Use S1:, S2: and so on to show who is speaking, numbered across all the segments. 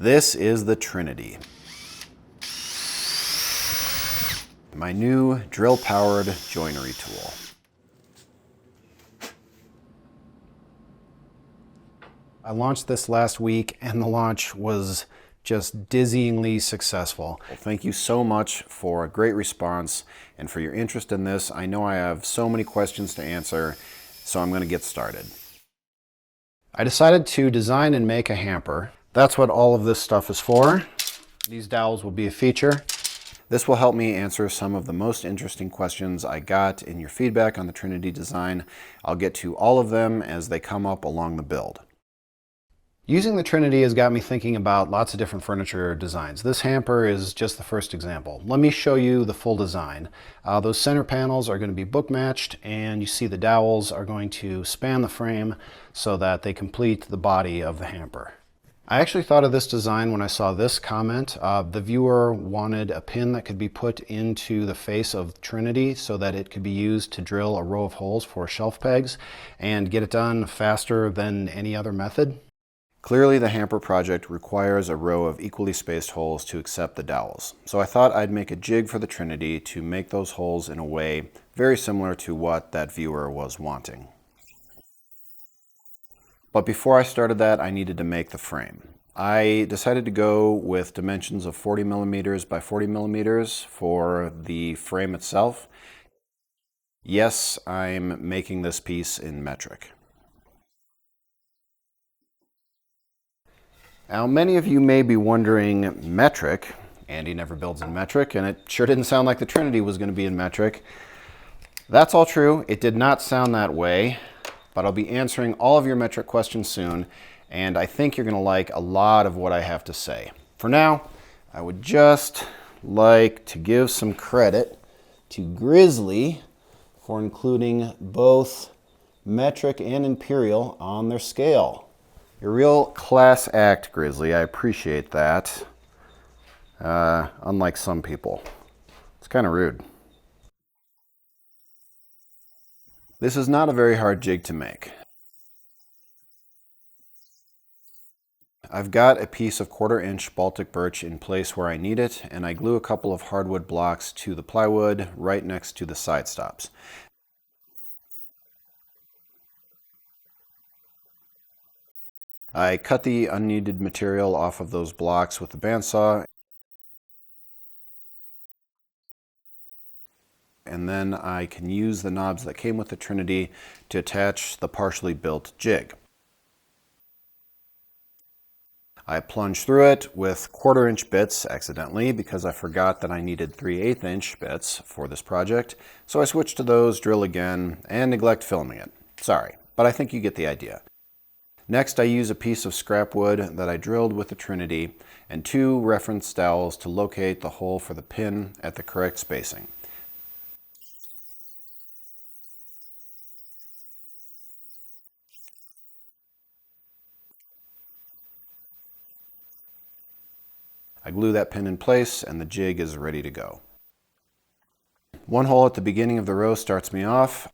S1: This is the Trinity, my new drill-powered joinery tool. I launched this last week and the launch was just dizzyingly successful. Well, thank you so much for a great response and for your interest in this. I know I have so many questions to answer, so I'm going to get started. I decided to design and make a hamper. That's what all of this stuff is for. These dowels will be a feature. This will help me answer some of the most interesting questions I got in your feedback on the Trinity design. I'll get to all of them as they come up along the build. Using the Trinity has got me thinking about lots of different furniture designs. This hamper is just the first example. Let me show you the full design. Those center panels are going to be book matched, and you see the dowels are going to span the frame so that they complete the body of the hamper. I actually thought of this design when I saw this comment. The viewer wanted a pin that could be put into the face of Trinity so that it could be used to drill a row of holes for shelf pegs and get it done faster than any other method. Clearly, the hamper project requires a row of equally spaced holes to accept the dowels. So I thought I'd make a jig for the Trinity to make those holes in a way very similar to what that viewer was wanting. But before I started that, I needed to make the frame. I decided to go with dimensions of 40 millimeters by 40 millimeters for the frame itself. Yes, I'm making this piece in metric. Now, many of you may be wondering, metric? Andy never builds in metric, and it sure didn't sound like the Trinity was going to be in metric. That's all true. It did not sound that way, but I'll be answering all of your metric questions soon, and I think you're going to like a lot of what I have to say. For now, I would just like to give some credit to Grizzly for including both metric and imperial on their scale. You're a real class act, Grizzly. I appreciate that. Unlike some people. It's kind of rude. This is not a very hard jig to make. I've got a piece of 1/4 inch Baltic birch in place where I need it, and I glue a couple of hardwood blocks to the plywood right next to the side stops. I cut the unneeded material off of those blocks with the bandsaw, and then I can use the knobs that came with the Trinity to attach the partially built jig. I plunged through it with 1/4 inch bits accidentally because I forgot that I needed 3/8 inch bits for this project, so I switched to those, drill again, and neglect filming it. Sorry, but I think you get the idea. Next, I use a piece of scrap wood that I drilled with the Trinity and 2 reference dowels to locate the hole for the pin at the correct spacing. I glue that pin in place and the jig is ready to go. One hole at the beginning of the row starts me off.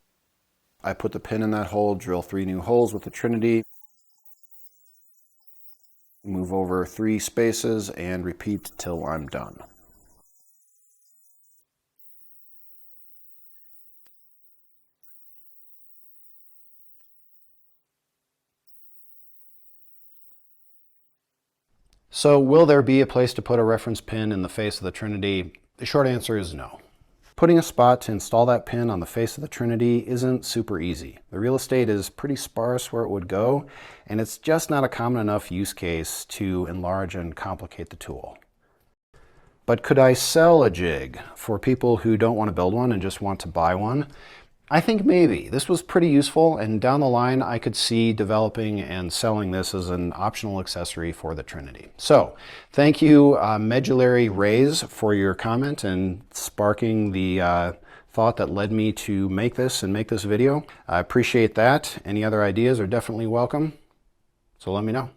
S1: I put the pin in that hole, drill 3 new holes with the Trinity, move over 3 spaces, and repeat till I'm done. So will there be a place to put a reference pin in the face of the Trinity? The short answer is no. Putting a spot to install that pin on the face of the Trinity isn't super easy. The real estate is pretty sparse where it would go, and it's just not a common enough use case to enlarge and complicate the tool. But could I sell a jig for people who don't want to build one and just want to buy one? I think maybe. This was pretty useful, and down the line I could see developing and selling this as an optional accessory for the Trinity. So, thank you Medullary Rays for your comment and sparking the thought that led me to make this video. I appreciate that. Any other ideas are definitely welcome, so let me know.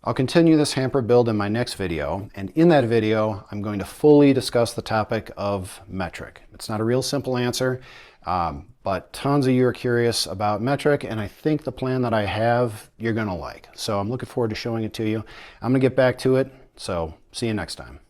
S1: I'll continue this hamper build in my next video, and in that video I'm going to fully discuss the topic of metric. It's not a real simple answer, but tons of you are curious about metric, and I think the plan that I have you're going to like. So I'm looking forward to showing it to you. I'm going to get back to it. So see you next time.